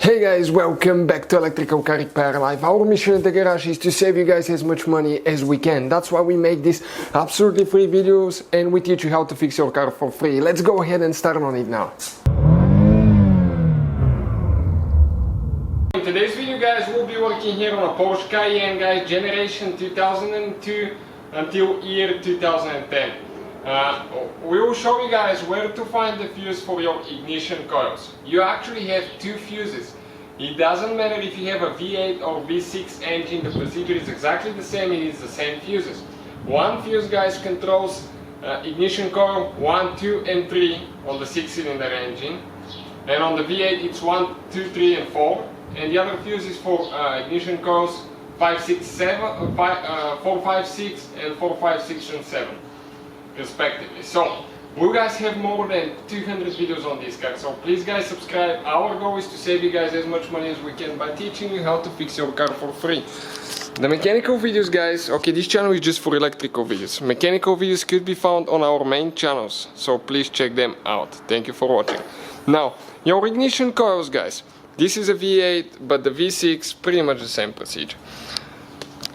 Hey guys, welcome back to Electrical Car Repair Live. Our mission at the garage is to save you guys as much money as we can. That's why we make these absolutely free videos and we teach you how to fix your car for free. Let's go ahead and start on it now. In today's video guys, we'll be working here on a Porsche Cayenne guys, generation 2002 until year 2010. We will show you guys where to find the fuse for your ignition coils. You actually have two fuses. It doesn't matter if you have a V8 or V6 engine, the procedure is exactly the same, it is the same fuses. One fuse guys controls ignition coil 1, 2 and 3 on the 6-cylinder engine, and on the V8 it's 1, 2, 3 and 4, and the other fuse is for ignition coils 5, 6, 7, 4, 5, 6 and 4, 5, 6 and 7 respectively. So we guys have more than 200 videos on this car, so please guys subscribe. Our goal is to save you guys as much money as we can by teaching you how to fix your car for free. The mechanical videos guys, okay, this channel is just for electrical videos. Mechanical videos could be found on our main channels, so please check them out. Thank you for watching. Now, your ignition coils guys, this is a V8 but the V6 pretty much the same procedure.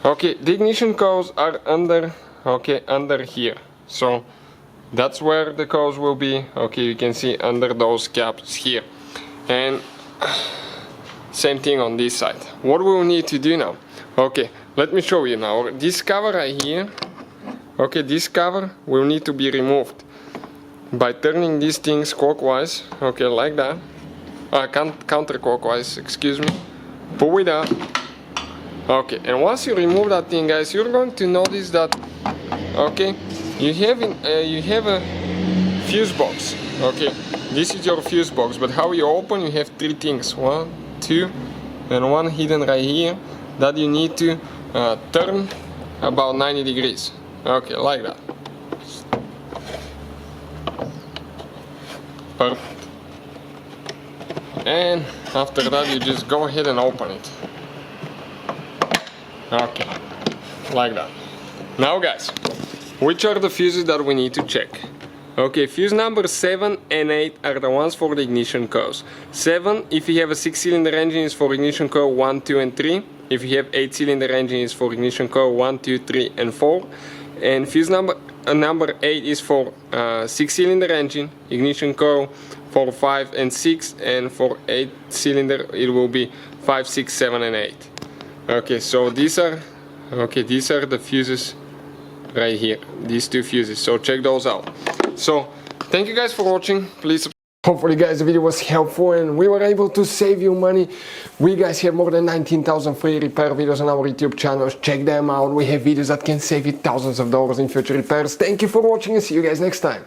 Okay, the ignition coils are under here. So that's where the coils will be. Okay, you can see under those caps here. And same thing on this side. What we will need to do now? Okay, let me show you now. This cover right here, okay, this cover will need to be removed by turning these things clockwise, okay, like that. Counterclockwise, excuse me. Pull it up. Okay, and once you remove that thing guys, you're going to notice that, okay, you have a fuse box. Okay, this is your fuse box, but how you open, you have three things, 1, 2 and one hidden right here that you need to turn about 90 degrees. Okay, like that. Perfect. And after that you just go ahead and open it. Okay, like that. Now guys, which are the fuses that we need to check? Okay, fuse number 7 and 8 are the ones for the ignition coils. 7, if you have a 6-cylinder engine, is for ignition coil 1, 2 and 3. If you have 8-cylinder engine, is for ignition coil 1, 2, 3 and 4. And fuse number 8 is for 6-cylinder engine, ignition coil 4, 5 and 6, and for 8-cylinder it will be 5, 6, 7 and 8. Okay, so these are the fuses right here, these two fuses, so check those out. So thank you guys for watching. Please hopefully guys the video was helpful and we were able to save you money. We guys have more than 19,000 free repair videos on our YouTube channels. Check them out. We have videos that can save you thousands of dollars in future repairs. Thank you for watching and see you guys next time.